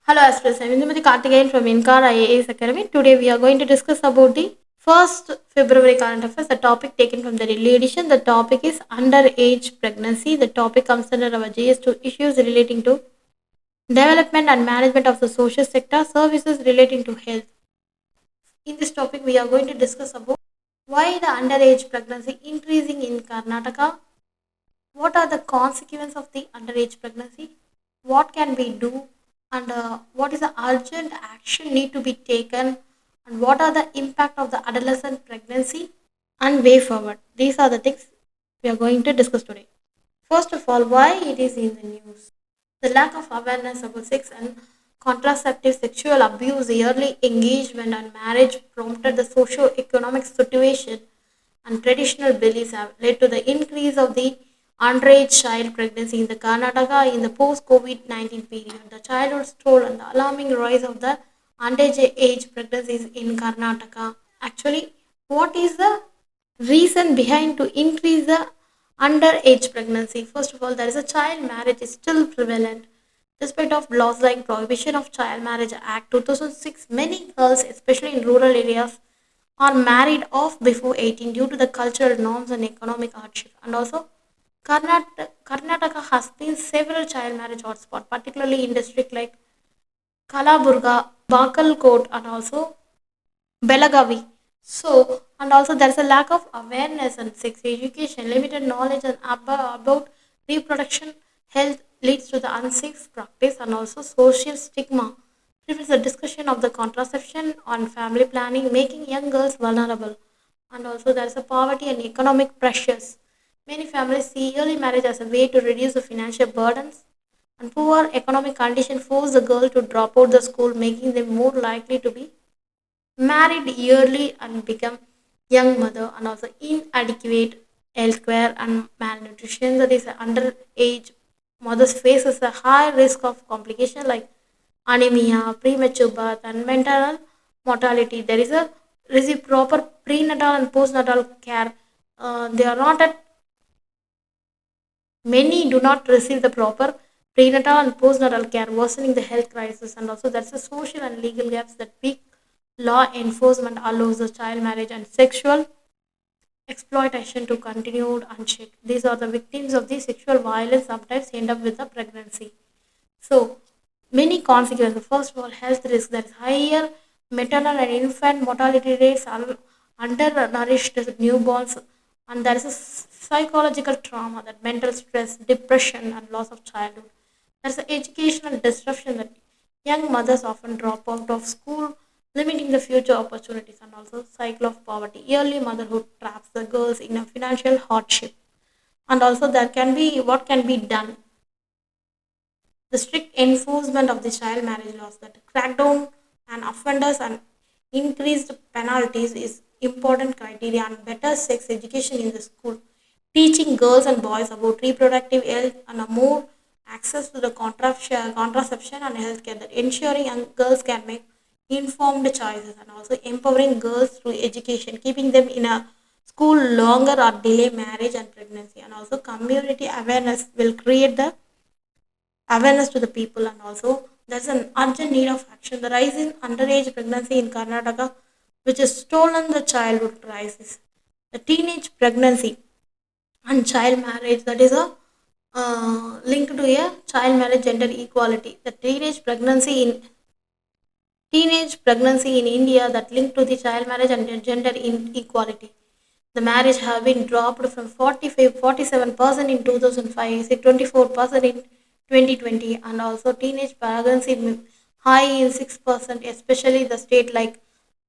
Hello, Aspirants. I'm Karthikeyan from Inkar IAS Academy. Today we are going to discuss about the first February current affairs. The topic taken from the daily edition. The topic is underage pregnancy. The topic comes under our GS2 issues relating to development and management of the social sector, services relating to health. In this topic, we are going to discuss about why the underage pregnancy increasing in Karnataka. What are the consequences of the underage pregnancy? What can we do? And what is the urgent action need to be taken? And what are the impact of the adolescent pregnancy and way forward? These are the things we are going to discuss today. First of all, why it is in the news? The lack of awareness about sex and contraceptive sexual abuse, early engagement and marriage prompted the socio-economic situation and traditional beliefs have led to the increase of the underage child pregnancy in the Karnataka in the post-COVID-19 period. The childhood toll and the alarming rise of the underage age pregnancies in Karnataka. Actually, what is the reason behind to increase the underage pregnancy? First of all, there is a child marriage is still prevalent. Despite of laws like Prohibition of Child Marriage Act 2006, many girls, especially in rural areas, are married off before 18 due to the cultural norms and economic hardship. And also, Karnataka has been several child marriage hotspots, particularly in districts like Kalaburga, Bakalkot, and also Belagavi. So, and also there is a lack of awareness and sex education, limited knowledge and about reproduction health leads to the unsafe practice and also social stigma. Prevents the discussion of the contraception on family planning, making young girls vulnerable. And also there is a poverty and economic pressures. Many families see early marriage as a way to reduce the financial burdens, and poor economic condition force the girl to drop out the school, making them more likely to be married yearly and become young mother. And also inadequate healthcare and malnutrition, that is underage mothers faces a high risk of complication like anemia, premature birth and maternal mortality. There is a receive proper prenatal and postnatal care. They are not at Many do not receive the proper prenatal and postnatal care, worsening the health crisis. And also, there's a social and legal gaps that weak law enforcement allows the child marriage and sexual exploitation to continue unchecked. These are the victims of the sexual violence, sometimes end up with a pregnancy. So, many consequences. First of all, health risk. There is higher maternal and infant mortality rates, undernourished newborns, and there is a psychological trauma, that mental stress, depression, and loss of childhood. There is an educational disruption that young mothers often drop out of school, limiting the future opportunities, and also cycle of poverty. Early motherhood traps the girls in a financial hardship. And also there can be what can be done, the strict enforcement of the child marriage laws, that crackdown on offenders and increased penalties is important criteria, and better sex education in the school, teaching girls and boys about reproductive health and a more access to the contraception and healthcare, that ensuring young girls can make informed choices, and also empowering girls through education, keeping them in a school longer or delay marriage and pregnancy. And also community awareness will create the awareness to the people. And also there's an urgent need of action, the rise in underage pregnancy in Karnataka, which has stolen the childhood crisis, the teenage pregnancy and child marriage, that is a linked to a child marriage gender equality, the teenage pregnancy in India that linked to the child marriage and gender inequality. The marriage have been dropped from 47% in 2005 to 24% in 2020, and also teenage pregnancy high in 6%, especially the state like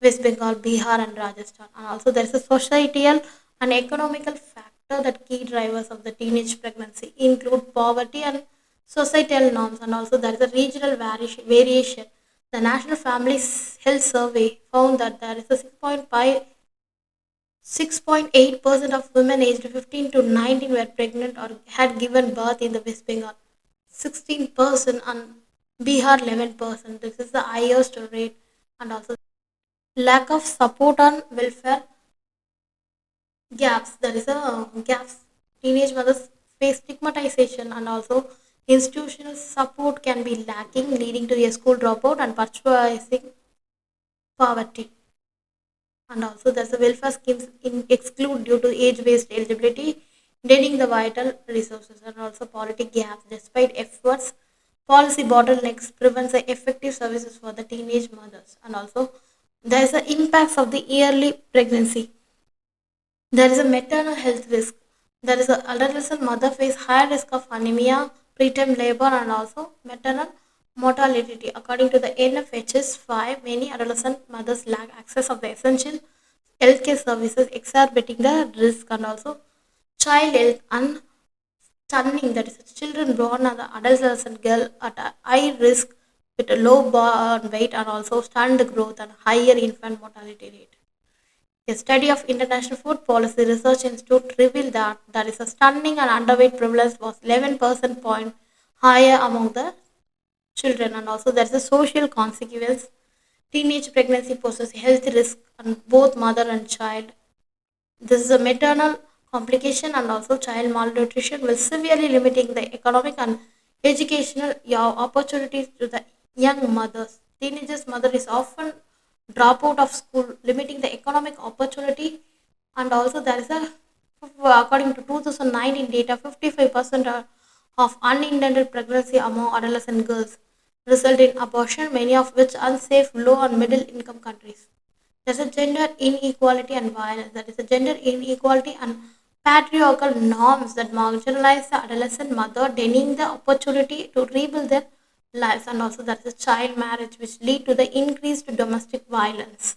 West Bengal, Bihar, and Rajasthan. And also there is a societal and economical factor that key drivers of the teenage pregnancy include poverty and societal norms, and also there is a regional variation. The National Family Health Survey found that there is a 6.8% of women aged 15 to 19 were pregnant or had given birth in the West Bengal, 16% and Bihar 11%. This is the highest rate. And also lack of support on welfare gaps. There is a gaps. Teenage mothers face stigmatization and also Institutional support can be lacking, leading to a school dropout and purchasing poverty. And also, there's a welfare schemes exclude due to age-based eligibility, draining the vital resources, and also policy gaps. Despite efforts, policy bottlenecks prevents the effective services for the teenage mothers. And also, there's the impacts of the early pregnancy. There is a maternal health risk. There is a adolescent mother face higher risk of anemia, preterm labor, and also maternal mortality. According to the NFHS 5, many adolescent mothers lack access of the essential healthcare services, exacerbating the risk. And also child health and stunning, that is children born as an adolescent girl at a high risk with a low born weight and also stunned growth and higher infant mortality rate. A study of International Food Policy Research Institute revealed that there is a stunning and underweight prevalence was 11 percent point higher among the children. And also there is a social consequence. Teenage pregnancy poses health risk on both mother and child. This is a maternal complication and also child malnutrition will severely limiting the economic and educational opportunities to the young mothers. Teenagers mother is often drop out of school, limiting the economic opportunity. And also there is a, according to 2019 data, 55% of unintended pregnancy among adolescent girls result in abortion, many of which unsafe, low and middle income countries. There's a gender inequality and violence. That is a gender inequality and patriarchal norms that marginalize the adolescent mother, denying the opportunity to rebuild their lives. And also there is a child marriage which lead to the increased domestic violence.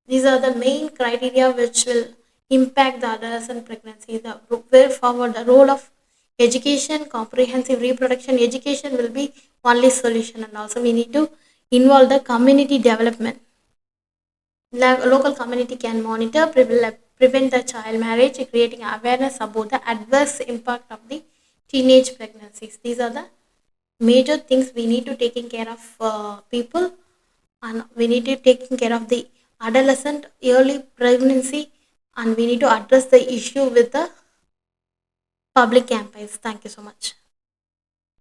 These are the main criteria which will impact the adolescent pregnancy. The way forward, the role of education, comprehensive reproduction education will be only solution. And also we need to involve the community development. Local community can monitor, prevent the child marriage, creating awareness about the adverse impact of the teenage pregnancies. These are the major things we need to taking care of people, and we need to taking care of the adolescent early pregnancy, and we need to address the issue with the public campaigns. Thank you so much.